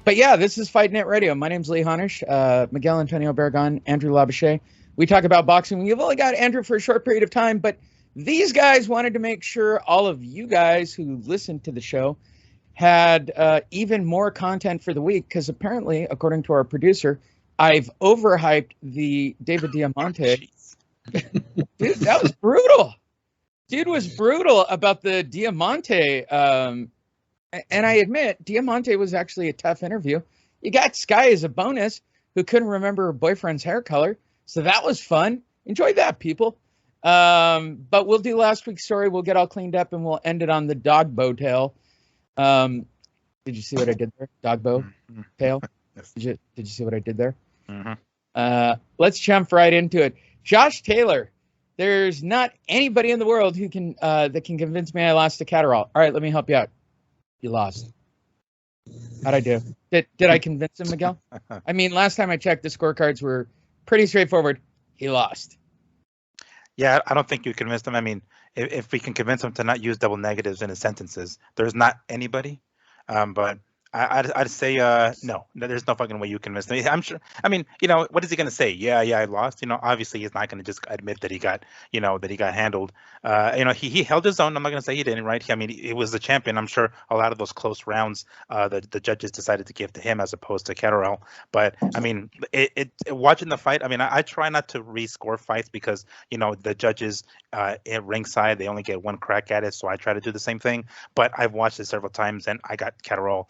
But yeah, this is Fight Net Radio. My name's Lee Honish, Miguel Antonio Barragan, Andrew Lapachet. We talk about boxing. We've only got Andrew for a short period of time, but these guys wanted to make sure all of you guys who listened to the show had even more content for the week, because apparently, according to our producer, I've overhyped the David Diamante. Dude, that was brutal. Dude was brutal about the Diamante. And I admit, Diamante was actually a tough interview. You got Sky as a bonus who couldn't remember her boyfriend's hair color. So that was fun. Enjoy that, people. But we'll do last week's story. We'll get all cleaned up and we'll end it on the dog bow tail. Did you see what I did there? Dog bow tail? Did you see what I did there? Let's jump right into it. Josh Taylor. There's not anybody in the world who can that can convince me I lost to Catterall. All right, let me help you out. You lost. How'd I do? Did I convince him, Miguel? I mean, last time I checked, the scorecards were pretty straightforward. He lost. Yeah, I don't think you convinced him. I mean, if we can convince him to not use double negatives in his sentences, there's not anybody. But I'd say no. There's no fucking way you convinced me. I'm sure. I mean, what is he gonna say? Yeah, I lost. Obviously he's not gonna just admit that he got, that he got handled. He held his own. I'm not gonna say he didn't, right? I mean, he was the champion. I'm sure a lot of those close rounds, the judges decided to give to him as opposed to Catterall. But I mean, watching the fight. I mean, I try not to rescore fights because the judges at ringside, they only get one crack at it. So I try to do the same thing. But I've watched it several times and I got Catterall.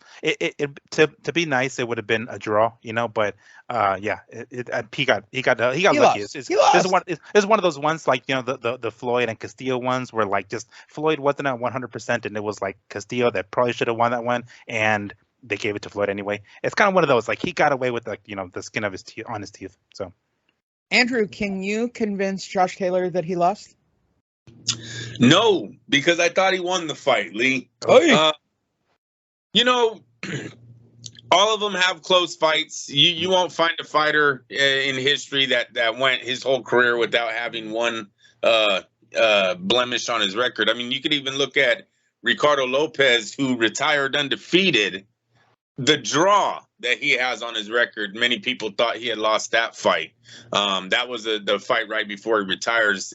To be nice, it would have been a draw, but yeah, he got lucky. This is one of those ones like the Floyd and Castillo ones where like just Floyd wasn't at 100% and it was like Castillo that probably should have won that one and they gave it to Floyd anyway. It's kind of one of those like he got away with the skin of his teeth on his teeth. So, Andrew, can you convince Josh Taylor that he lost? No, because I thought he won the fight, Lee. All of them have close fights. You won't find a fighter in history that went his whole career without having one blemish on his record. I mean, you could even look at Ricardo Lopez, who retired undefeated. The draw that he has on his record, many people thought he had lost that fight. That was the fight right before he retires.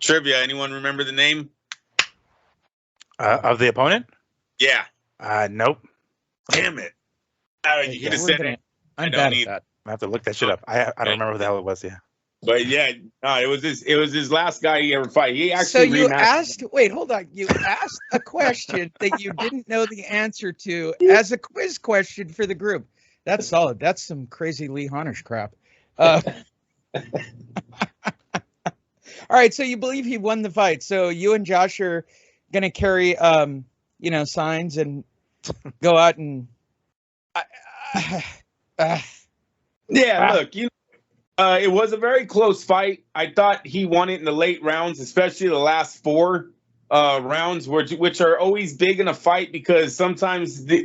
Trivia, anyone remember the name? Of the opponent? Yeah. Nope. Damn it. You could have said it. I'm bad at that. I have to look that shit up. I don't remember what the hell it was. Yeah. But yeah, it was his last guy he ever fought. He actually you asked. Wait, hold on. You asked a question that you didn't know the answer to as a quiz question for the group. That's solid. That's some crazy Lee Honish crap. All right, so you believe he won the fight. So you and Josh are gonna carry signs and go out and look, it was a very close fight. I thought he won it in the late rounds, especially the last four rounds, which are always big in a fight because sometimes they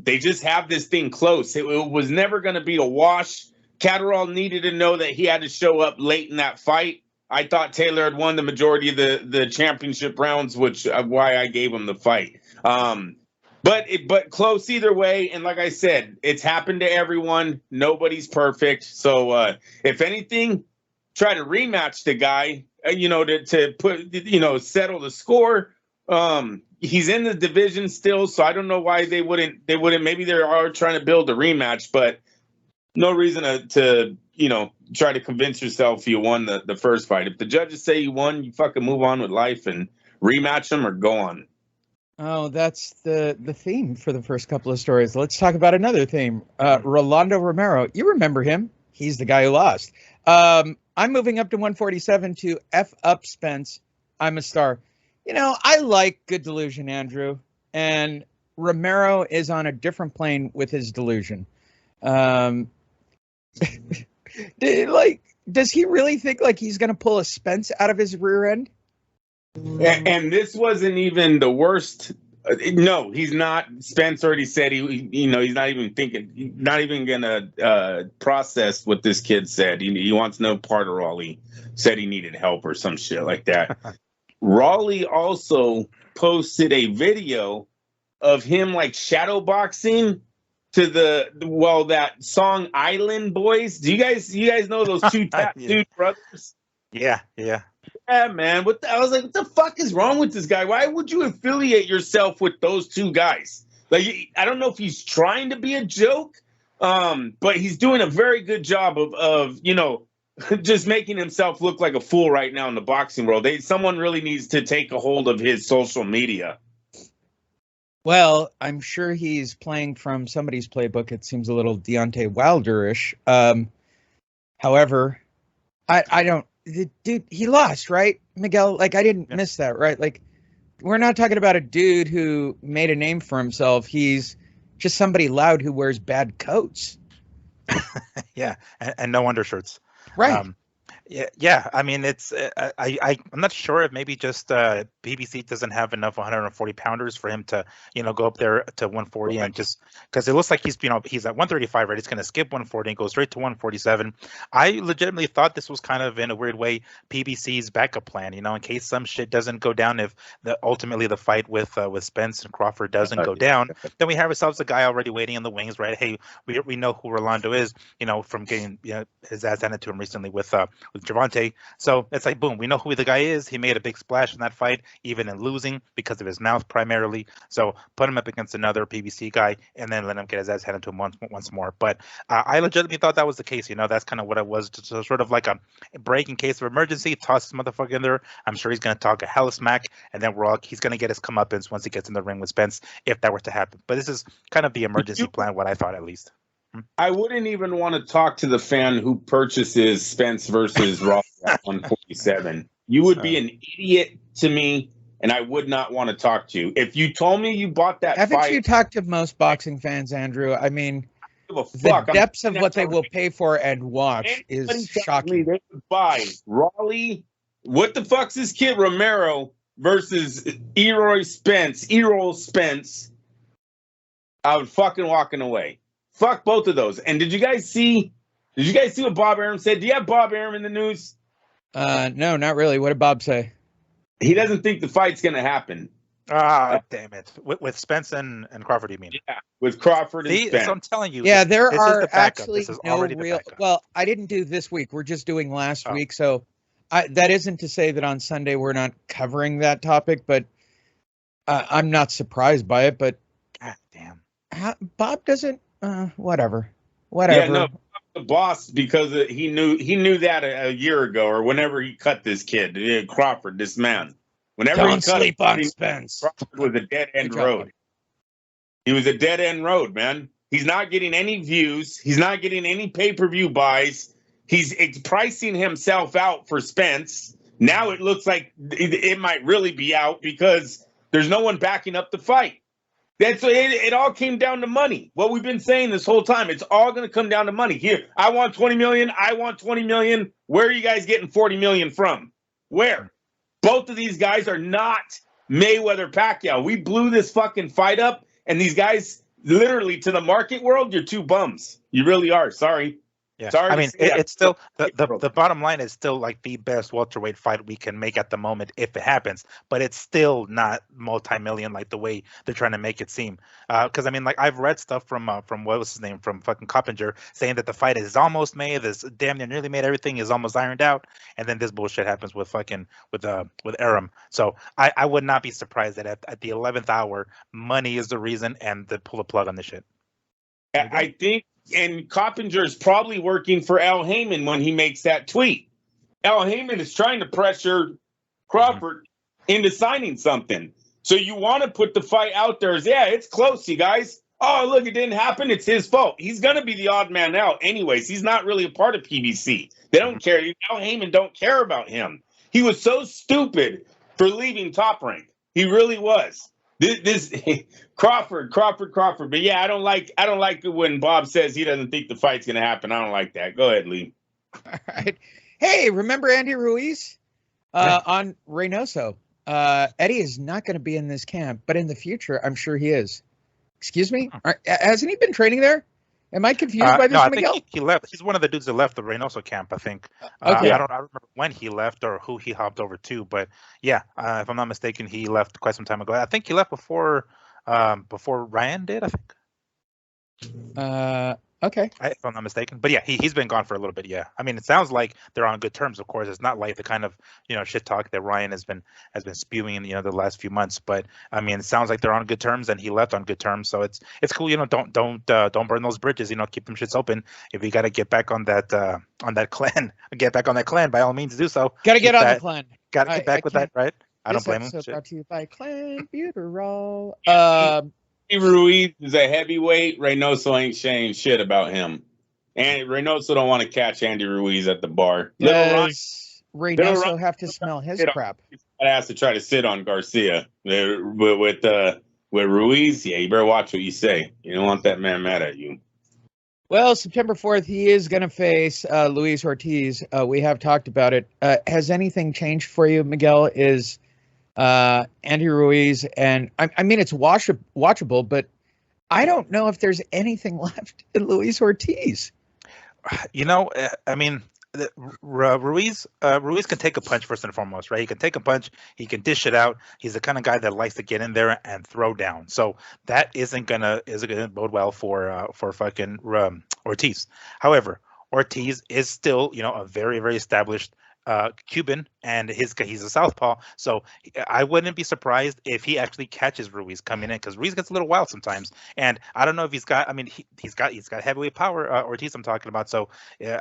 just have this thing close. It was never going to be a wash. Catterall needed to know that he had to show up late in that fight. I thought Taylor had won the majority of the championship rounds, which why I gave him the fight. But close either way. And like I said, it's happened to everyone. Nobody's perfect. So if anything, try to rematch the guy, to put, settle the score. He's in the division still. So I don't know why they wouldn't, maybe they are trying to build a rematch, but no reason to try to convince yourself you won the first fight. If the judges say you won, you fucking move on with life and rematch them or go on. Oh, that's the theme for the first couple of stories. Let's talk about another theme. Rolando Romero. You remember him. He's the guy who lost. I'm moving up to 147 to F up Spence. I'm a star. I like good delusion, Andrew. And Romero is on a different plane with his delusion. Does he really think like he's going to pull a Spence out of his rear end? And this wasn't even the worst. No, he's not. Spence already said he's not even thinking, not even gonna process what this kid said. He wants no part of Raleigh. Said he needed help or some shit like that. Raleigh also posted a video of him like shadow boxing to that song Island Boys. Do you guys know those two tattooed brothers? Yeah. Yeah, man. I was like, what the fuck is wrong with this guy? Why would you affiliate yourself with those two guys? Like, I don't know if he's trying to be a joke, but he's doing a very good job of just making himself look like a fool right now in the boxing world. Someone really needs to take a hold of his social media. Well, I'm sure he's playing from somebody's playbook. It seems a little Deontay Wilder-ish. However, I don't. Dude, he lost, right, Miguel? Like, I didn't miss that, right? Like, we're not talking about a dude who made a name for himself. He's just somebody loud who wears bad coats. Yeah, and no undershirts. Right. Yeah. I mean, it's I'm not sure if maybe just BBC doesn't have enough 140 pounders for him to go up there to 140 and just because it looks like he's he's at 135, right? He's going to skip 140 and go straight to 147. I legitimately thought this was kind of in a weird way PBC's backup plan, in case some shit doesn't go down. If ultimately the fight with Spence and Crawford doesn't go down, then we have ourselves a guy already waiting in the wings, right? Hey, we know who Rolando is, from getting his ass handed to him recently with Gervonta. So it's like, boom, we know who the guy is. He made a big splash in that fight, even in losing because of his mouth primarily. So put him up against another PBC guy and then let him get his ass handed to him once more. But I legitimately thought that was the case. That's kind of what it was. Just sort of like a break in case of emergency. Toss this motherfucker in there. I'm sure he's going to talk a hella smack, and then he's going to get his comeuppance once he gets in the ring with Spence, if that were to happen. But this is kind of the emergency plan, what I thought at least. I wouldn't even want to talk to the fan who purchases Spence versus Raw at 147. You would be an idiot to me, and I would not want to talk to you. If you told me you bought that Haven't you talked to most boxing fans, Andrew? I mean, the depths of what they will pay for and watch is shocking. They would buy Raleigh, what the fuck's this kid, Romero, versus Errol Spence. I would fucking walking away. Fuck both of those. And did you guys see what Bob Arum said? Do you have Bob Arum in the news? No, not really. What did Bob say? He doesn't think the fight's going to happen. Damn it. With Spence and Crawford, you mean? Yeah, with Crawford and Spence. So I'm telling you. Yeah, there this are is the actually no real. Well, I didn't do this week. We're just doing last week. So that isn't to say that on Sunday we're not covering that topic, but I'm not surprised by it. But God damn. Bob doesn't. Whatever. Yeah, no, the boss, because he knew that a year ago or whenever he cut this kid, Crawford, this man. Whenever Don't sleep on Spence. Crawford was a dead end road. He was a dead end road, man. He's not getting any views. He's not getting any pay-per-view buys. He's pricing himself out for Spence. Now it looks like it might really be out because there's no one backing up the fight. It all came down to money. What we've been saying this whole time, it's all going to come down to money. Here, I want 20 million. I want 20 million. Where are you guys getting 40 million from? Where? Both of these guys are not Mayweather Pacquiao. We blew this fucking fight up, and these guys, literally to the market world, you're two bums. You really are. Sorry. Yeah, I mean, it's still the bottom line is still like the best welterweight fight we can make at the moment if it happens, but it's still not multi-million like the way they're trying to make it seem. Because I mean, like I've read stuff from what was his name, from fucking Coppinger, saying that the fight is almost made, this damn near nearly made, everything is almost ironed out, and then this bullshit happens with Arum. So I would not be surprised that at the 11th hour, money is the reason and they pull the plug on this shit. I think. And Coppinger is probably working for Al Heyman when he makes that tweet. Al Heyman is trying to pressure Crawford into signing something. So you want to put the fight out there as, yeah, it's close, you guys. Oh, look, it didn't happen. It's his fault. He's going to be the odd man out anyways. He's not really a part of PBC. They don't care. Al Heyman don't care about him. He was so stupid for leaving Top Rank. He really was. This Crawford. But yeah, I don't like it when Bob says he doesn't think the fight's gonna happen. I don't like that. Go ahead, Lee. All right. Hey, remember Andy Ruiz on Reynoso? Eddie is not going to be in this camp, but in the future, I'm sure he is. Excuse me? Hasn't he been training there? Am I confused by this, Miguel? Think he left. He's one of the dudes that left the Reynoso camp, I think. Okay. I don't remember when he left or who he hopped over to, but yeah, if I'm not mistaken, he left quite some time ago. I think he left before before Ryan did, I think. Okay. If I'm not mistaken. But yeah, he's been gone for a little bit. Yeah, I mean, it sounds like they're on good terms. Of course, it's not like the kind of shit talk that Ryan has been spewing in the last few months. But I mean, it sounds like they're on good terms, and he left on good terms. So it's cool. Don't burn those bridges. Keep them shits open. If you got to get back on that clan, by all means do so. Got to get on the clan. Got to get back with that, right? I don't blame him. This episode brought to you by Clan Buterol. Ruiz is a heavyweight. Reynoso ain't saying shit about him. And Reynoso don't want to catch Andy Ruiz at the bar. Does Reynoso have to smell his crap? I has to try to sit on Garcia. With Ruiz, yeah, you better watch what you say. You don't want that man mad at you. Well, September 4th, he is going to face Luis Ortiz. We have talked about it. Has anything changed for you, Miguel? Is Andy Ruiz, and I mean, it's watchable, but I don't know if there's anything left in Luis Ortiz. I mean, Ruiz can take a punch first and foremost, right? He can take a punch, he can dish it out. He's the kind of guy that likes to get in there and throw down. So that isn't gonna bode well for fucking Ortiz. However, Ortiz is still a very, very established Cuban, and he's a southpaw, so I wouldn't be surprised if he actually catches Ruiz coming in, because Ruiz gets a little wild sometimes, and I don't know if he's got. I mean, he's got heavyweight power. Ortiz, I'm talking about, so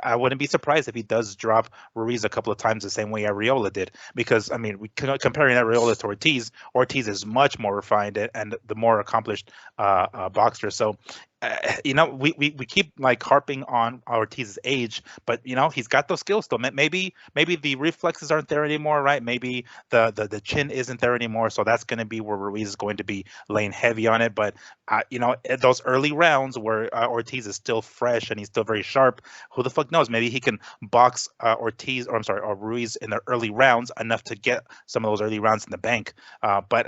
I wouldn't be surprised if he does drop Ruiz a couple of times the same way Arreola did, because I mean, comparing Arreola to Ortiz is much more refined and the more accomplished boxer. So. We keep like harping on Ortiz's age, but he's got those skills still. Maybe the reflexes aren't there anymore, right? Maybe the chin isn't there anymore. So that's going to be where Ruiz is going to be laying heavy on it. But those early rounds where Ortiz is still fresh and he's still very sharp, who the fuck knows? Maybe he can box or Ruiz in the early rounds enough to get some of those early rounds in the bank. But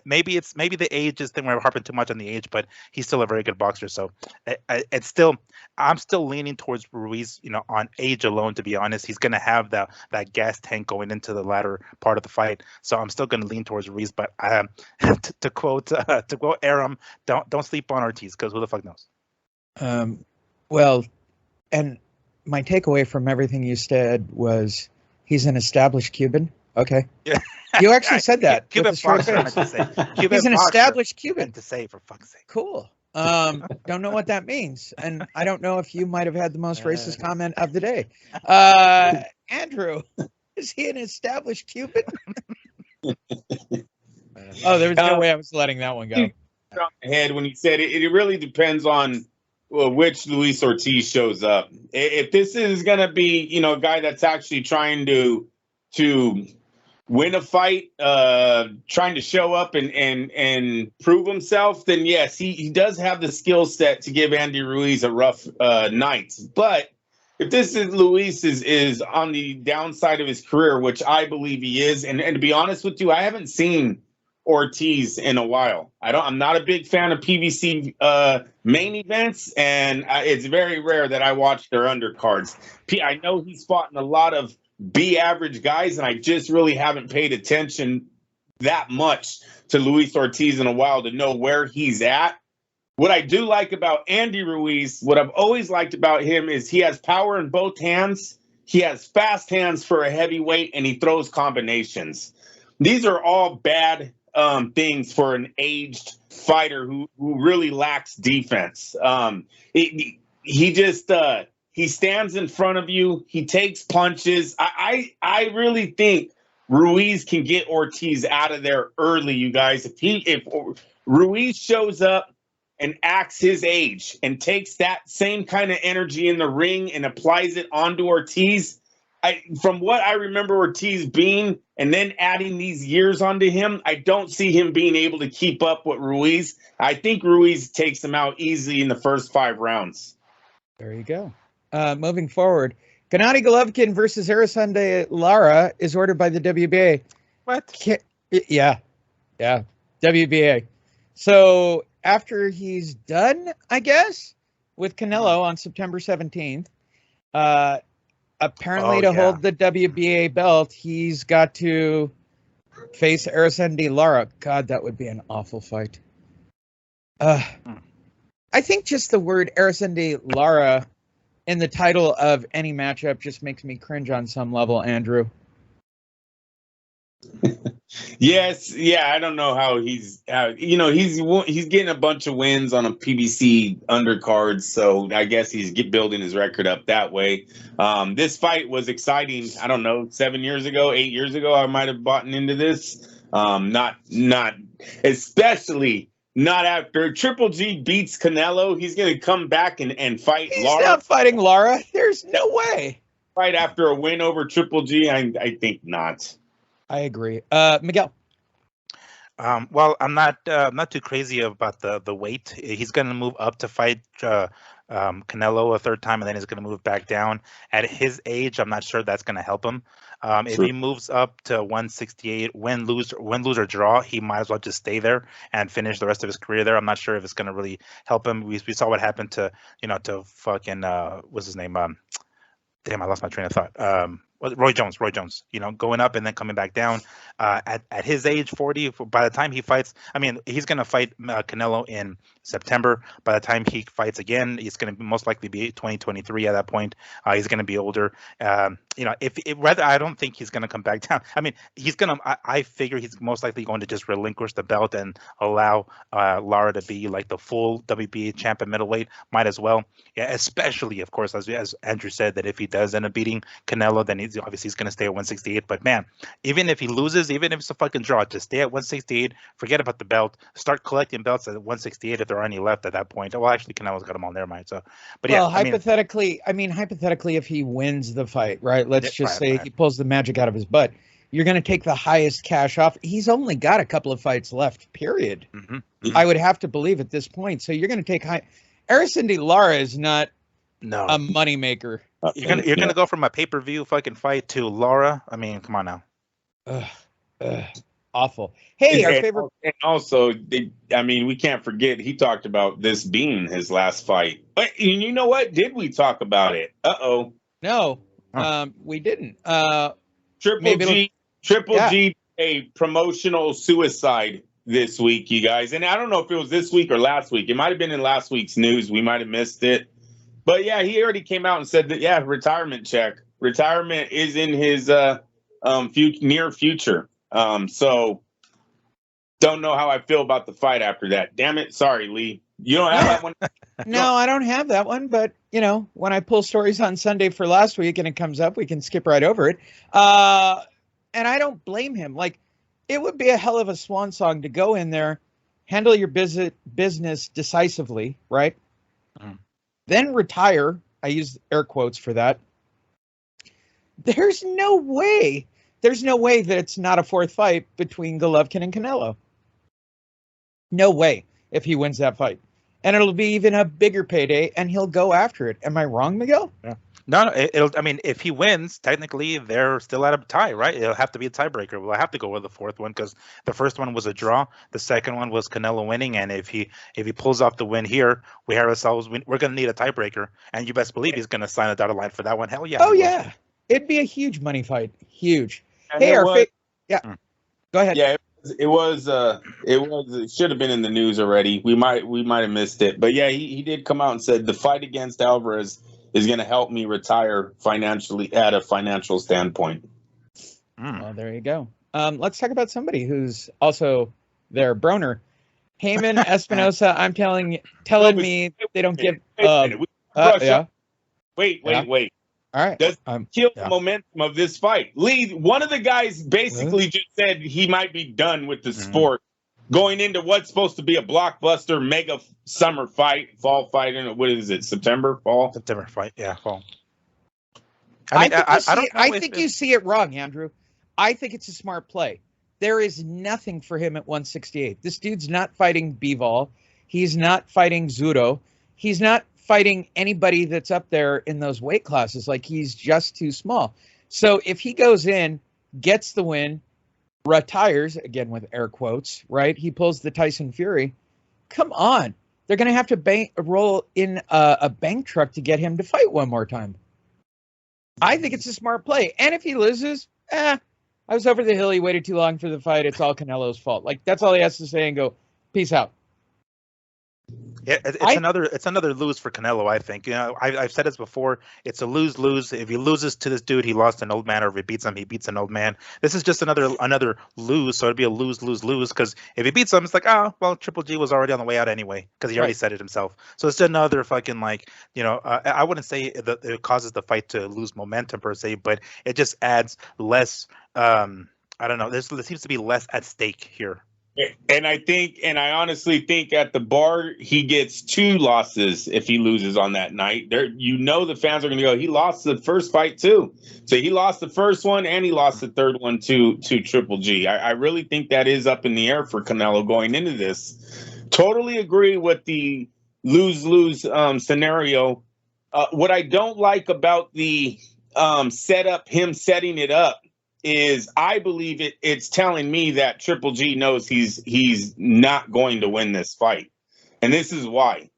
maybe the age is thing. We're harping too much on the age, but he's still a very good boxer. So I'm still leaning towards Ruiz, on age alone. To be honest, he's going to have that gas tank going into the latter part of the fight. So I'm still going to lean towards Ruiz. But to quote Aram, don't sleep on Ortiz, because who the fuck knows? Well, and my takeaway from everything you said was he's an established Cuban. Okay. Yeah. You actually said that. Cuban boxer, to say. He's an established Cuban. To say, for fuck's sake. Cool. Don't know what that means, and I don't know if you might have had the most racist comment of the day. Andrew, is he an established Cuban? Oh, there was no way I was letting that one go. Head when he said it, it really depends on which Luis Ortiz shows up. If this is gonna be, a guy that's actually trying to win a fight, trying to show up and prove himself, then yes, he does have the skill set to give Andy Ruiz a rough night. But if this is Luis is on the downside of his career, which I believe he is, and to be honest with you, I haven't seen Ortiz in a while. I'm not a big fan of PBC main events, and it's very rare that I watch their undercards. I know he's fought in a lot of B average guys, and I just really haven't paid attention that much to Luis Ortiz in a while to know where he's at. What I do like about Andy Ruiz, what I've always liked about him, is he has power in both hands. He has fast hands for a heavyweight, and he throws combinations. These are all bad things for an aged fighter who really lacks defense. He stands in front of you. He takes punches. I really think Ruiz can get Ortiz out of there early, you guys. If Ruiz shows up and acts his age and takes that same kind of energy in the ring and applies it onto Ortiz, from what I remember Ortiz being, and then adding these years onto him, I don't see him being able to keep up with Ruiz. I think Ruiz takes him out easily in the first 5 rounds. There you go. Moving forward, Gennady Golovkin versus Araceli Lara is ordered by the WBA. What? Yeah, WBA. So after he's done, I guess, with Canelo on September 17th, apparently hold the WBA belt, he's got to face Araceli Lara. God, that would be an awful fight. I think just the word Araceli Lara in the title of any matchup just makes me cringe on some level, Andrew. Yes, yeah, I don't know how he's getting a bunch of wins on a PBC undercard, so I guess he's building his record up that way. This fight was exciting. I don't know, 7 years ago, 8 years ago, I might have bought into this. Not especially not after Triple G beats Canelo. He's going to come back and fight He's Lara. not fighting Lara. There's no way. Right after a win over Triple G, I think not. I agree. Miguel. Well, I'm not too crazy about the weight. He's going to move up to fight Canelo a third time, and then he's going to move back down. At his age, I'm not sure that's going to help him. If he moves up to 168, win, lose or draw, he might as well just stay there and finish the rest of his career there. I'm not sure if it's going to really help him. We saw what happened to fucking what's his name? Damn, I lost my train of thought. Roy Jones, going up and then coming back down. At his age, 40, by the time he fights, I mean, he's going to fight Canelo in September. By the time he fights again, he's going to most likely be 2023 at that point. He's going to be older. I don't think he's going to come back down. I mean, I figure he's most likely going to just relinquish the belt and allow Lara to be like the full WBA champ at middleweight. Might as well. Yeah, especially, of course, as Andrew said, that if he does end up beating Canelo, then he's going to stay at 168. But man, even if he loses, even if it's a fucking draw, just stay at 168. Forget about the belt. Start collecting belts at 168 if there are any left at that point. Well, actually, Canelo's got them all there, mind. So, but yeah. Well, hypothetically, if he wins the fight, right? Let's just say he pulls the magic out of his butt. You're going to take the highest cash off. He's only got a couple of fights left. Period. Mm-hmm. I would have to believe at this point. So you're going to take high. Araceli Lara is not a moneymaker. You're gonna go from a pay-per-view fucking fight to Lara. I mean, come on now. Awful. Hey, our favorite. And also, we can't forget he talked about this being his last fight. But you know what? Did we talk about it? No, we didn't. Triple G, a promotional suicide this week, you guys. And I don't know if it was this week or last week. It might have been in last week's news. We might have missed it. But yeah, he already came out and said that, retirement check. Retirement is in his near future. So don't know how I feel about the fight after that. Damn it. Sorry, Lee. You don't have that one? No, I don't have that one. But, when I pull stories on Sunday for last week and it comes up, we can skip right over it. And I don't blame him. Like, it would be a hell of a swan song to go in there, handle your business decisively, right? Then retire. I use air quotes for that. There's no way that it's not a fourth fight between Golovkin and Canelo. No way if he wins that fight. And it'll be even a bigger payday, and he'll go after it. Am I wrong, Miguel? Yeah. No, if he wins, technically they're still at a tie, right? It'll have to be a tiebreaker. We'll have to go with the fourth one because the first one was a draw. The second one was Canelo winning, and if he pulls off the win here, we're going to need a tiebreaker, and you best believe he's going to sign a dotted line for that one. Hell yeah! Oh yeah, it'd be a huge money fight, huge. And hey, go ahead. Yeah, it should have been in the news already. We might have missed it, but yeah, he did come out and said the fight against Alvarez is going to help me retire financially at a financial standpoint. Well, there you go. Let's talk about somebody who's also there, Broner. Heyman, Espinosa, I'm telling me they don't give Wait. All right. Does kill the momentum of this fight. Lee, one of the guys basically just said he might be done with the sport going into what's supposed to be a blockbuster mega summer fight, fall fight. What is it? September fight. Yeah, fall. I think you see it wrong, Andrew. I think it's a smart play. There is nothing for him at 168. This dude's not fighting Bivol. He's not fighting Zuro. He's not fighting anybody that's up there in those weight classes. Like, he's just too small. So if he goes in, gets the win, retires, again with air quotes, right? He pulls the Tyson Fury. Come on. They're going to have to roll in a bank truck to get him to fight one more time. I think it's a smart play. And if he loses, I was over the hill. He waited too long for the fight. It's all Canelo's fault. Like, that's all he has to say and go, peace out. Yeah, it's another lose for Canelo. I think. I've said this before. It's a lose-lose. If he loses to this dude, he lost an old man, or if he beats him, he beats an old man. This is just another lose. So it'd be a lose-lose-lose. Because if he beats him, it's like, oh well, Triple G was already on the way out anyway, because he already said it himself. So it's another fucking I wouldn't say that it causes the fight to lose momentum per se, but it just adds less. I don't know. There seems to be less at stake here. And I honestly think at the bar he gets 2 losses if he loses on that night. The fans are going to go, he lost the first fight too. So he lost the first one and he lost the third one to Triple G. I really think that is up in the air for Canelo going into this. Totally agree with the lose-lose scenario. What I don't like about the setup, him setting it up, is I believe it's telling me that Triple G knows he's not going to win this fight. And this is why.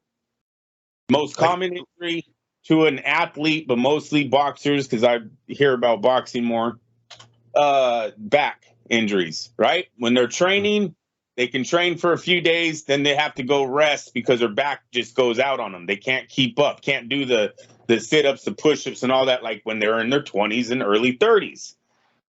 Most common injury to an athlete, but mostly boxers, because I hear about boxing more, back injuries, right? When they're training, they can train for a few days, then they have to go rest because their back just goes out on them. They can't keep up, can't do the sit-ups, the push-ups, and all that like when they're in their 20s and early 30s.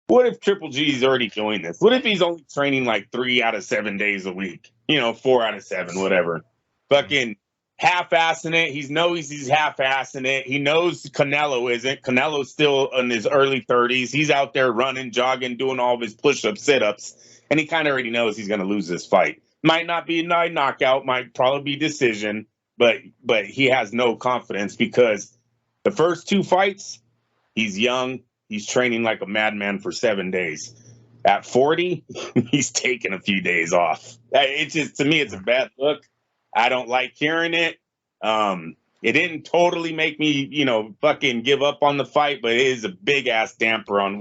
What if Triple G is already doing this? What if he's only training like 3 out of 7 days a week? 4 out of 7, whatever. Fucking half-assing it. He knows he's half-assing it. He knows Canelo isn't. Canelo's still in his early 30s. He's out there running, jogging, doing all of his push-ups, sit-ups, and he kind of already knows he's going to lose this fight. Might not be a knockout, might probably be decision, but he has no confidence because the first 2 fights, he's young. He's training like a madman for 7 days. At 40, he's taking a few days off. It's just, to me, it's a bad look. I don't like hearing it. It didn't totally make me, fucking give up on the fight, but it is a big ass damper on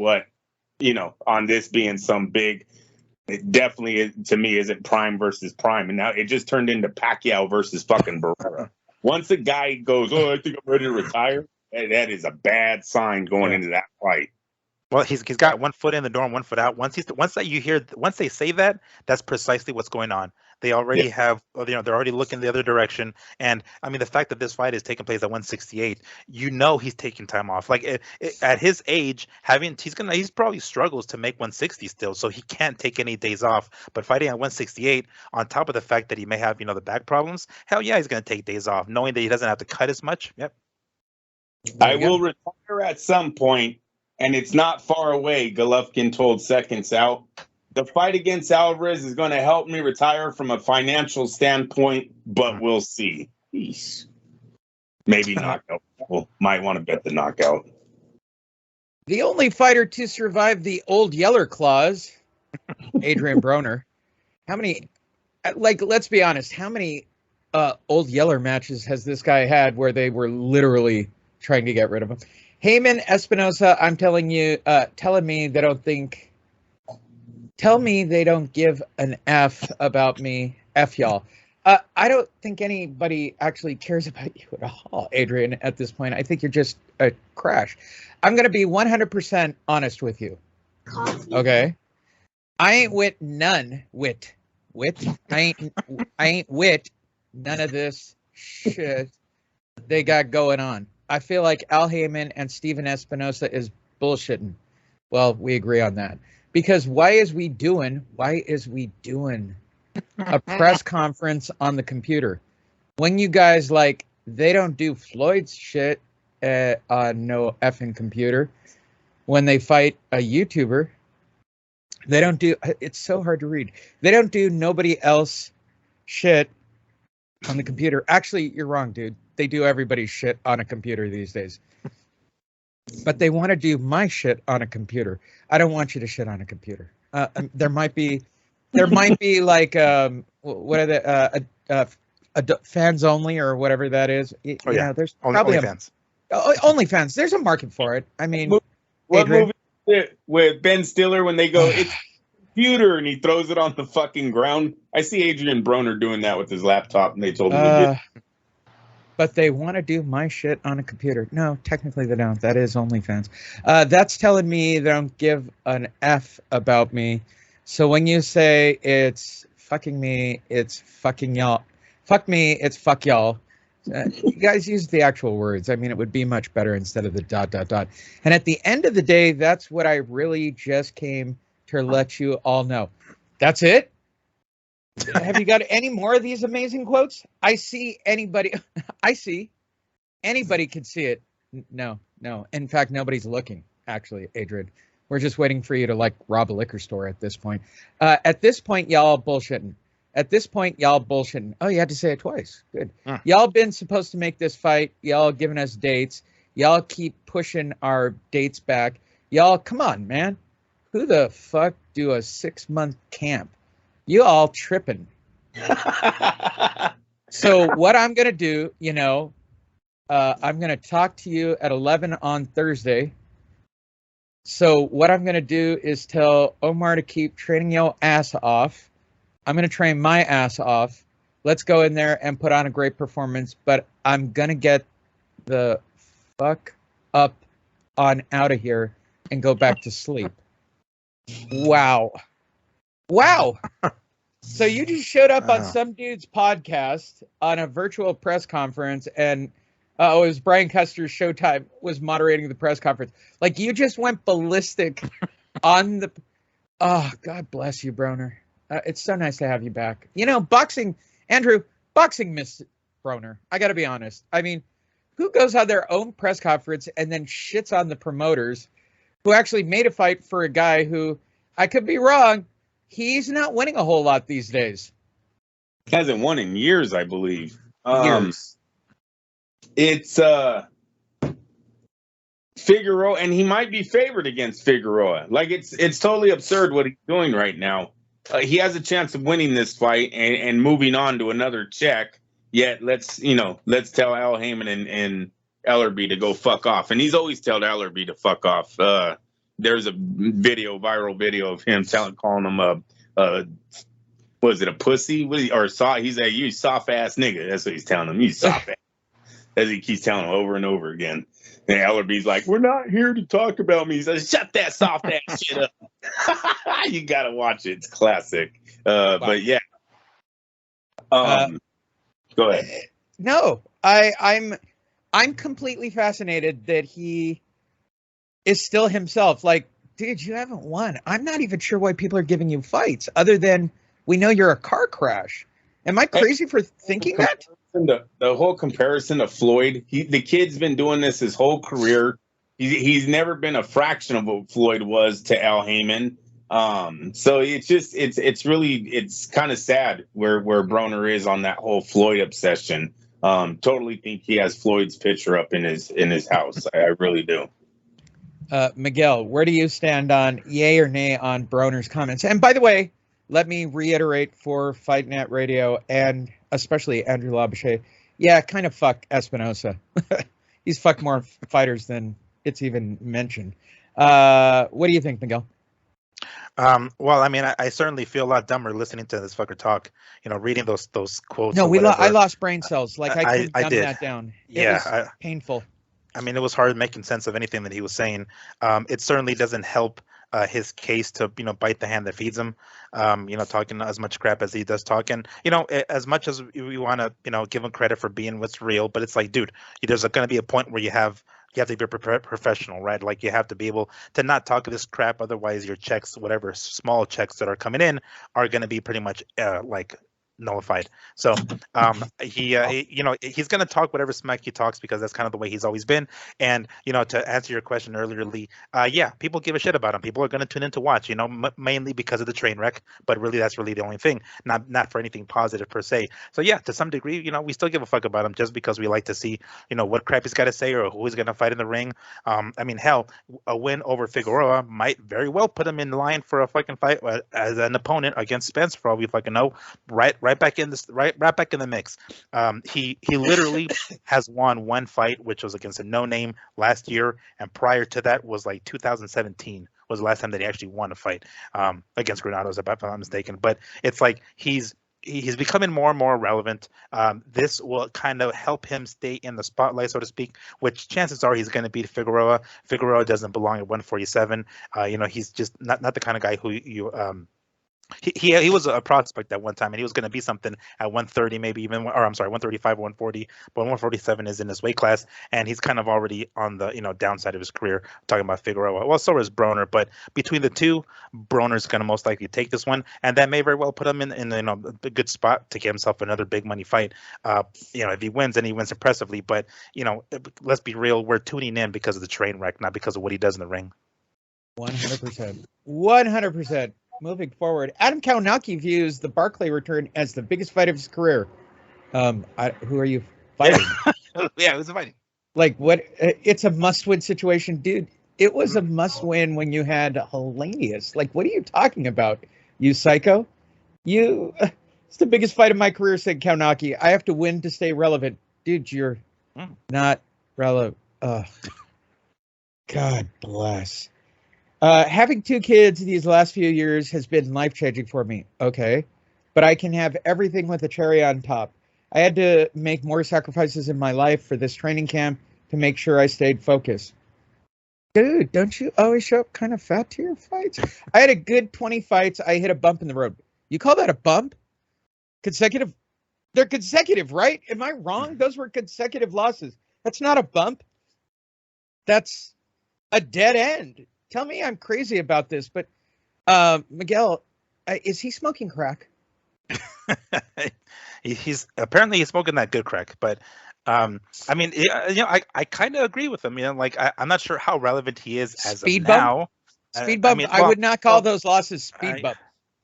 on this being some big. It definitely, to me, isn't prime versus prime. And now it just turned into Pacquiao versus fucking Barragan. Once a guy goes, I think I'm ready to retire. That is a bad sign going into that fight. Well, he's got 1 foot in the door and 1 foot out. Once they say that, that's precisely what's going on. They already have, they're already looking the other direction. And I mean, the fact that this fight is taking place at 168, he's taking time off. Like at his age, he's probably struggles to make 160 still, so he can't take any days off. But fighting at 168, on top of the fact that he may have, the back problems, hell yeah, he's going to take days off, knowing that he doesn't have to cut as much. Yep. I will retire at some point, and it's not far away, Golovkin told Seconds Out. The fight against Alvarez is going to help me retire from a financial standpoint, but we'll see. Peace. Maybe knockout. Well, might want to bet the knockout. The only fighter to survive the old Yeller clause, Adrien Broner. How many, let's be honest, how many old Yeller matches has this guy had where they were literally trying to get rid of him? Heyman, Espinosa, I'm telling you, telling me they don't think, tell me they don't give an F about me. F y'all. I don't think anybody actually cares about you at all, Adrian, at this point. I think you're just a crash. I'm going to be 100% honest with you. Okay? I ain't with none. Wit. I ain't wit none of this shit they got going on. I feel like Al Heyman and Steven Espinosa is bullshitting. Well, we agree on that. Because why is we doing a press conference on the computer when you guys, they don't do Floyd's shit on no effing computer when they fight a YouTuber? They don't do, it's so hard to read. They don't do nobody else shit on the computer. Actually, you're wrong, dude. They do everybody's shit on a computer these days. But they want to do my shit on a computer. I don't want you to shit on a computer. There might be like what are the fans only or whatever that is. There's probably fans. OnlyFans. There's a market for it. I mean, what movie with Ben Stiller when they go, it's computer, and he throws it on the fucking ground? I see Adrien Broner doing that with his laptop, and they told him to do. But they want to do my shit on a computer. No, technically they don't. That is OnlyFans. That's telling me they don't give an F about me. So when you say it's fucking me, it's fucking y'all. fuck me, it's fuck y'all. You guys use the actual words. I mean, it would be much better instead of the ... And at the end of the day, that's what I really just came to let you all know. That's it. Have you got any more of these amazing quotes? I see anybody could see it. No. In fact, nobody's looking, actually, Adrien. We're just waiting for you to, like, rob a liquor store at this point. At this point, y'all bullshitting. Oh, you had to say it twice. Good. Y'all been supposed to make this fight. Y'all giving us dates. Y'all keep pushing our dates back. Y'all, come on, man. Who the fuck do a 6-month camp? You all tripping. So what I'm going to do, I'm going to talk to you at 11 on Thursday. So what I'm going to do is tell Omar to keep training your ass off. I'm going to train my ass off. Let's go in there and put on a great performance, but I'm going to get the fuck up on out of here and go back to sleep. Wow. So you just showed up on some dude's podcast on a virtual press conference, and it was Brian Custer's Showtime was moderating the press conference. Like, you just went ballistic on the... Oh, God bless you, Broner. It's so nice to have you back. Boxing missed Broner. I got to be honest. I mean, who goes on their own press conference and then shits on the promoters who actually made a fight for a guy who, I could be wrong, he's not winning a whole lot these days. He hasn't won in years, I believe. Years. It's Figueroa, and he might be favored against Figueroa. Like, it's totally absurd what he's doing right now. He has a chance of winning this fight and moving on to another check. Yet let's tell Al Heyman and Ellerby to go fuck off. And he's always told Ellerby to fuck off. There's a viral video of him calling him a pussy? He's a you soft ass nigga. That's what he's telling him. You soft ass. As he keeps telling him over and over again. And Ellerby's like, we're not here to talk about me. He says, shut that soft ass shit up. You gotta watch it. It's classic. Wow. But yeah. Go ahead. No, I'm completely fascinated that he is still himself. Like, dude, you haven't won. I'm not even sure why people are giving you fights, other than we know you're a car crash. Am I crazy for thinking that? The whole comparison to Floyd, the kid's been doing this his whole career. He's never been a fraction of what Floyd was to Al Heyman. So it's kind of sad where Broner is on that whole Floyd obsession. Totally think he has Floyd's picture up in his house. I really do. Miguel, where do you stand on yay or nay on Broner's comments? And by the way, let me reiterate for Fight Net Radio and especially Andrew Lapachet. Yeah, kind of fuck Espinosa. He's fucked more fighters than it's even mentioned. What do you think, Miguel? Well, I mean, I certainly feel a lot dumber listening to this fucker talk. Reading those quotes. No, I lost brain cells. Like, I couldn't dumb that down. It was painful. I mean, it was hard making sense of anything that he was saying. It certainly doesn't help his case to bite the hand that feeds him. Talking as much crap as he does talking. As much as we want to give him credit for being what's real, but it's like, dude, there's going to be a point where you have to be professional, right? Like, you have to be able to not talk this crap. Otherwise, your checks, whatever small checks that are coming in, are going to be pretty much nullified. So he's going to talk whatever smack he talks, because that's kind of the way he's always been. And to answer your question earlier, Lee, people give a shit about him. People are going to tune in to watch, mainly because of the train wreck, but really that's really the only thing, not for anything positive per se. So yeah, to some degree, we still give a fuck about him just because we like to see what crap he's got to say or who he's going to fight in the ring. I mean, hell, a win over Figueroa might very well put him in line for a fucking fight as an opponent against Spence, for all we fucking know. Right back in the mix. He literally has won one fight, which was against a no-name last year, and prior to that was like 2017 was the last time that he actually won a fight against Granados, if I'm not mistaken. But it's like he's becoming more and more relevant. This will kind of help him stay in the spotlight, so to speak, which chances are he's going to beat Figueroa. Figueroa doesn't belong at 147. He's just not the kind of guy who He was a prospect at one time, and he was going to be something at 130, maybe even, or I'm sorry, 135, 140, but 147 is in his weight class, and he's kind of already on the downside of his career. Talking about Figueroa, well, so is Broner, but between the two, Broner's going to most likely take this one, and that may very well put him in a good spot to get himself another big money fight. If he wins, then he wins impressively, but let's be real, we're tuning in because of the train wreck, not because of what he does in the ring. 100%. 100%. Moving forward, Adam Kalinowski views the Barclay return as the biggest fight of his career. Who are you fighting? Yeah, who's fighting? Like, what? It's a must-win situation, dude. It was a must-win when you had Hellenius. Like, what are you talking about, you psycho? It's the biggest fight of my career, said Kalinowski. I have to win to stay relevant. Dude, you're not relevant. God bless. Having 2 kids these last few years has been life-changing for me. Okay. But I can have everything with a cherry on top. I had to make more sacrifices in my life for this training camp to make sure I stayed focused. Dude, don't you always show up kind of fat to your fights? I had a good 20 fights. I hit a bump in the road. You call that a bump? Consecutive? They're consecutive, right? Am I wrong? Those were consecutive losses. That's not a bump. That's a dead end. Tell me I'm crazy about this, but Miguel, is he smoking crack? he's smoking that good crack, but I kind of agree with him. I'm not sure how relevant he is as speed of bump? now. Speed bump. I would not call those losses speed bump.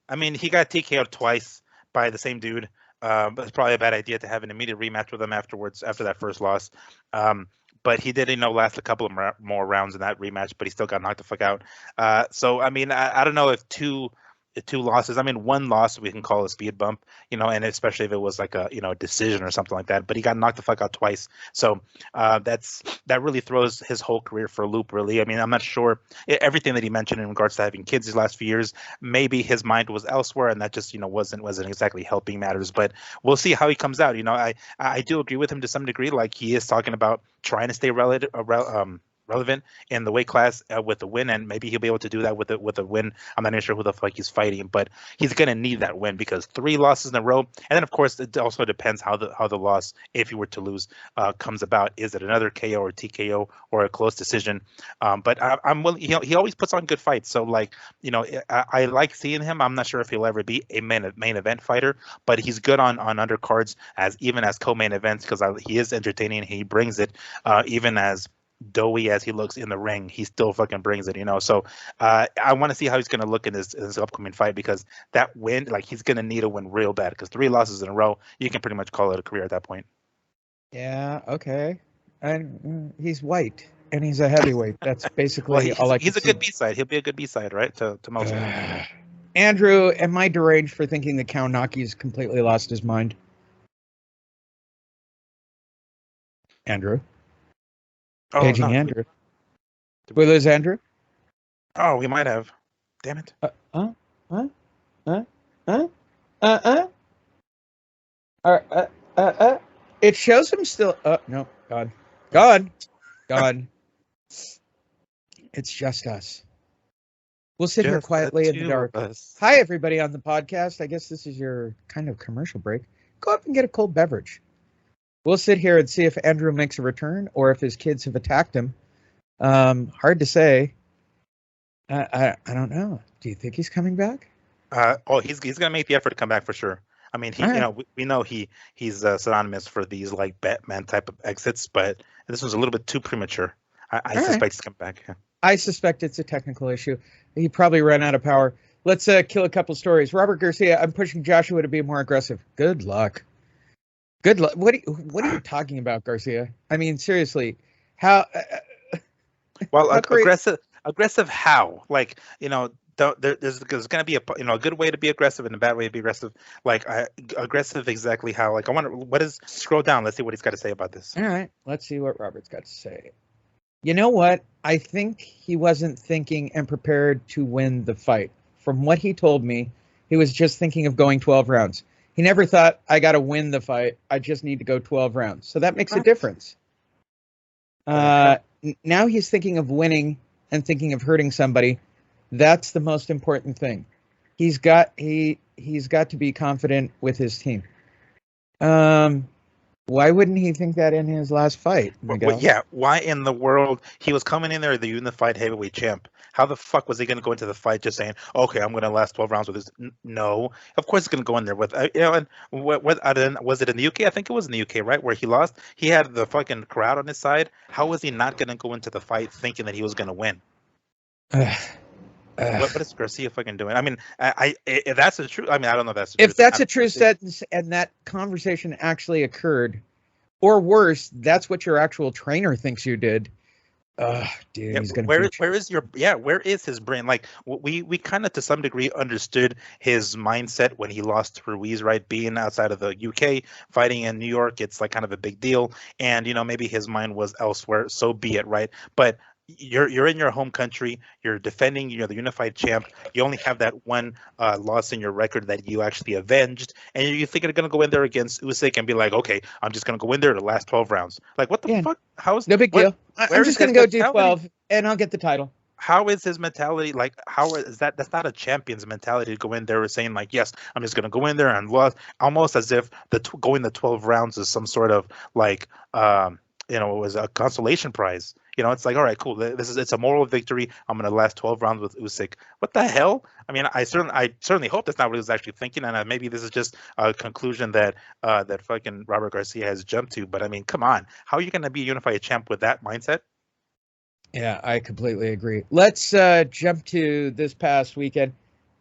I mean, he got TKO'd twice by the same dude. But it's probably a bad idea to have an immediate rematch with him afterwards after that first loss. But he did, last a couple of more rounds in that rematch, but he still got knocked the fuck out. So, I mean, I don't know if two losses. I mean, one loss we can call a speed bump, and especially if it was like a decision or something like that. But he got knocked the fuck out twice, so that really throws his whole career for a loop. Really, I mean, I'm not sure everything that he mentioned in regards to having kids these last few years. Maybe his mind was elsewhere, and that just wasn't exactly helping matters. But we'll see how he comes out. I do agree with him to some degree. Like, he is talking about trying to stay relevant in the weight class with the win, and maybe he'll be able to do that with a win. I'm not even sure who the fuck he's fighting, but he's gonna need that win because 3 losses in a row, and then of course it also depends how the loss, if he were to lose, comes about. Is it another KO or TKO or a close decision? But I'm willing. He always puts on good fights, so I like seeing him. I'm not sure if he'll ever be a main event fighter, but he's good on undercards even as co-main events because he is entertaining. He brings it even as doughy as he looks in the ring, he still fucking brings it, So I want to see how he's going to look in this upcoming fight because that win, he's going to need a win real bad because 3 losses in a row, you can pretty much call it a career at that point. Yeah, okay. And he's white and he's a heavyweight. That's basically all I can He's a good B-side. He'll be a good B-side, right? To most. Andrew, am I deranged for thinking that Kalinowski's completely lost his mind? Andrew? Paging no. Andrew. Did we lose Andrew? Oh, we might have. Damn it. It shows him still. No, gone. It's just us. We'll sit here quietly in the dark. Hi, everybody on the podcast. I guess this is your kind of commercial break. Go up and get a cold beverage. We'll sit here and see if Andrew makes a return or if his kids have attacked him. Hard to say. I don't know. Do you think he's coming back? He's gonna make the effort to come back for sure. I mean, we know he's synonymous for these Batman type of exits, but this was a little bit too premature. I suspect he's coming back. Yeah. I suspect it's a technical issue. He probably ran out of power. Let's kill a couple stories. Robert Garcia, I'm pushing Joshua to be more aggressive. Good luck. Good luck. What are you talking about, Garcia? I mean, seriously, how? Well, how aggressive. How? There's going to be a good way to be aggressive and a bad way to be aggressive. Aggressive exactly how? I wonder what is. Scroll down. Let's see what he's got to say about this. All right, let's see what Robert's got to say. You know what? I think he wasn't thinking and prepared to win the fight. From what he told me, he was just thinking of going 12 rounds. He never thought, I got to win the fight. I just need to go 12 rounds. So that makes a difference. Now he's thinking of winning and thinking of hurting somebody. That's the most important thing. he's got to be confident with his team. Why wouldn't he think that in his last fight, Miguel? Yeah, why in the world? He was coming in there the unified heavyweight champ. How the fuck was he going to go into the fight just saying, "Okay, I'm going to last 12 rounds with this"? No, of course he's going to go in there with And was it in the UK? I think it was in the UK, right, where he lost. He had the fucking crowd on his side. How was he not going to go into the fight thinking that he was going to win? What is Garcia fucking doing? I mean, if that's the truth, I mean, I don't know if that's the truth. If that's a true sentence and that conversation actually occurred, or worse, that's what your actual trainer thinks you did. Dude, yeah, he's gonna. Where is his brain? Like we kind of to some degree understood his mindset when he lost to Ruiz, right? Being outside of the UK, fighting in New York, it's like kind of a big deal, and maybe his mind was elsewhere. So be it, right? But you're in your home country, you're defending, the unified champ. You only have that one loss in your record that you actually avenged, and you think you're gonna go in there against Usyk and be like, okay, I'm just gonna go in there to the last 12 rounds. Like, what the fuck? How's no big deal? I'm just gonna go do 12 and I'll get the title. How is his mentality? Like, how is that? That's not a champion's mentality to go in there saying like, yes, I'm just gonna go in there and lose, almost as if going the 12 rounds is some sort of like it was a consolation prize. It's like, all right, cool. It's a moral victory. I'm gonna last 12 rounds with Usyk. What the hell? I mean, I certainly hope that's not what he was actually thinking, and maybe this is just a conclusion that that fucking Robert Garcia has jumped to. But I mean, come on, how are you gonna be a unified champ with that mindset? Yeah, I completely agree. Let's jump to this past weekend.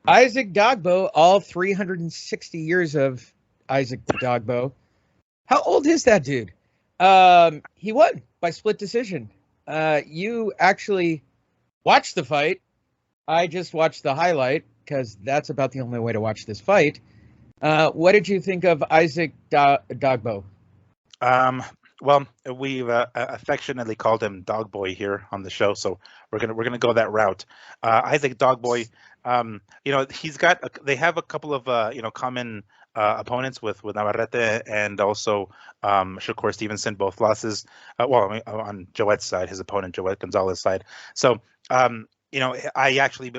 Isaac Dogbo, all 360 years of Isaac Dogbo. How old is that dude? He won by split decision. You actually watched the fight. I just watched the highlight because that's about the only way to watch this fight. What did you think of Isaac Dogbo? Well, we've affectionately called him Dog Boy here on the show, so we're gonna go that route. Isaac Dog Boy, they have a couple of common opponents with Navarrete and also Shakur Stevenson, both losses. On Joet's side, his opponent Joet Gonzalez's side. So I actually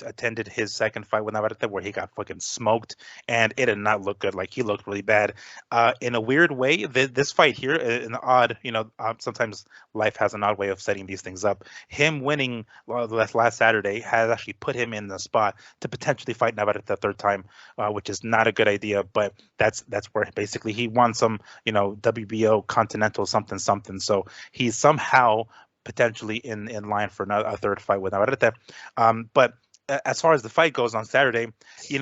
attended his second fight with Navarrete where he got fucking smoked, and it did not look good. Like, he looked really bad. In a weird way, this fight here, an odd, sometimes life has an odd way of setting these things up. Him winning last Saturday has actually put him in the spot to potentially fight Navarrete the third time, which is not a good idea. But that's where basically he won some, WBO Continental something. So he's somehow potentially in line for a third fight with Navarrete. But as far as the fight goes on Saturday, he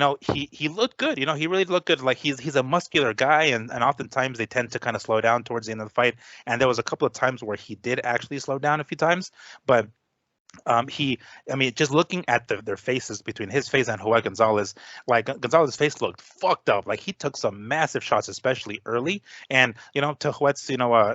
looked good. He really looked good. Like, he's a muscular guy, and oftentimes they tend to kind of slow down towards the end of the fight. And there was a couple of times where he did actually slow down a few times, but just looking at their faces between his face and Joet Gonzalez, like, Gonzalez's face looked fucked up. Like, he took some massive shots, especially early. And, to Joet's,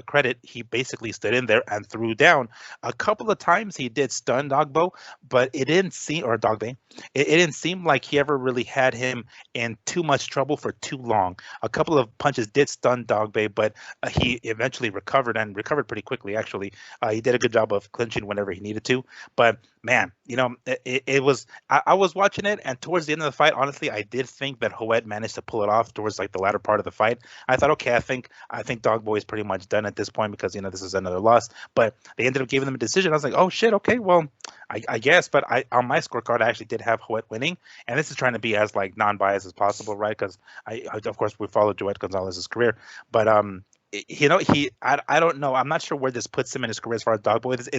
credit, he basically stood in there and threw down. A couple of times he did stun Dogbo, but it didn't seem, or Dogbe, it didn't seem like he ever really had him in too much trouble for too long. A couple of punches did stun Dogbe, but he eventually recovered pretty quickly, actually. He did a good job of clinching whenever he needed to. But man, it was. I was watching it, and towards the end of the fight, honestly, I did think that Joet managed to pull it off towards like the latter part of the fight. I thought, okay, I think Dogboy is pretty much done at this point because this is another loss. But they ended up giving them a decision. I was like, oh shit, okay, well, I guess. But on my scorecard, I actually did have Joet winning, and this is trying to be as like non-biased as possible, right? Because I of course we followed Joet Gonzalez's career, but I don't know. I'm not sure where this puts him in his career as far as Dogboy.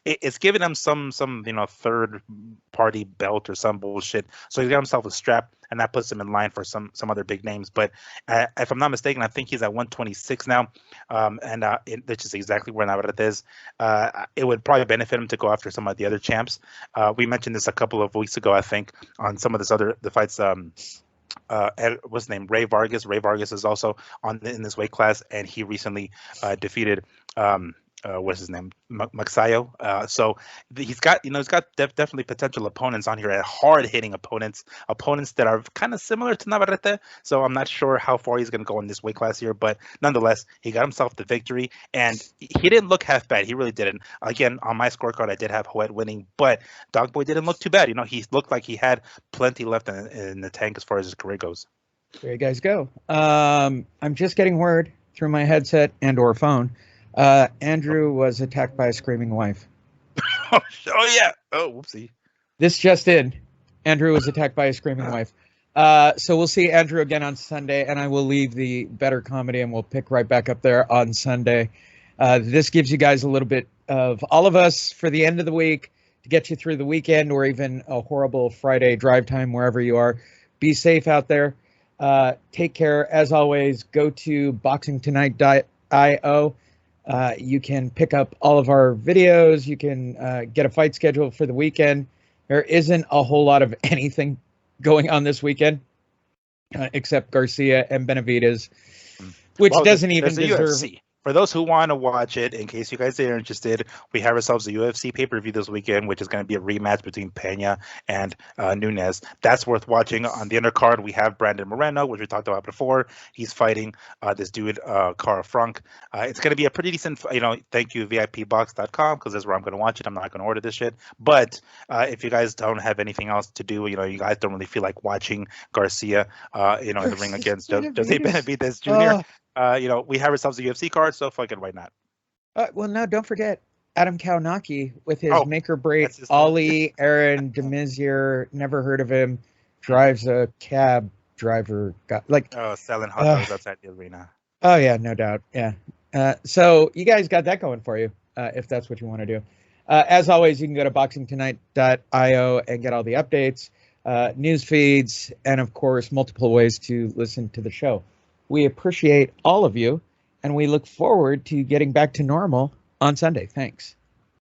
It's giving him some third party belt or some bullshit. So he's got himself a strap, and that puts him in line for some other big names. But if I'm not mistaken, I think he's at 126 now, which is exactly where Navarrete is. It would probably benefit him to go after some of the other champs. We mentioned this a couple of weeks ago, I think, on some of the fights. What's his name? Ray Vargas. Ray Vargas is also in this weight class, and he recently defeated what's his name, Maxayo. So he's got definitely potential opponents on here, hard hitting opponents that are kind of similar to Navarrete. So I'm not sure how far he's going to go in this weight class here, but nonetheless, he got himself the victory, and he didn't look half bad. He really didn't. Again, on my scorecard, I did have Hoet winning, but Dogboy didn't look too bad. He looked like he had plenty left in the tank as far as his career goes. There you guys go. I'm just getting word through my headset and or phone. Andrew was attacked by a screaming wife. Oh yeah. Oh, whoopsie. This just in. Andrew was attacked by a screaming wife. So we'll see Andrew again on Sunday, and I will leave the better comedy, and we'll pick right back up there on Sunday. This gives you guys a little bit of all of us for the end of the week to get you through the weekend, or even a horrible Friday drive time wherever you are. Be safe out there. Take care. As always, go to boxingtonight.io. You can pick up all of our videos. You can get a fight schedule for the weekend. There isn't a whole lot of anything going on this weekend, except Garcia and Benavidez, which doesn't even deserve. UFC. For those who want to watch it, in case you guys are interested, we have ourselves a UFC pay-per-view this weekend, which is going to be a rematch between Pena and Nunes. That's worth watching. On the undercard, we have Brandon Moreno, which we talked about before. He's fighting this dude, Cara Frank. It's going to be a pretty decent, thank you, VIPbox.com, because that's where I'm going to watch it. I'm not going to order this shit. But if you guys don't have anything else to do, you guys don't really feel like watching Garcia, in the ring against Jose Benavidez Jr., we have ourselves a UFC card, so fucking why not? Well, no, don't forget Adam Kaunaki with his make or break Ollie Aaron Demizier. Never heard of him. Drives a cab driver. Selling hot dogs outside the arena. Oh yeah, no doubt. Yeah. So you guys got that going for you, if that's what you want to do. As always, you can go to boxingtonight.io and get all the updates, news feeds, and of course, multiple ways to listen to the show. We appreciate all of you, and we look forward to getting back to normal on Sunday. Thanks.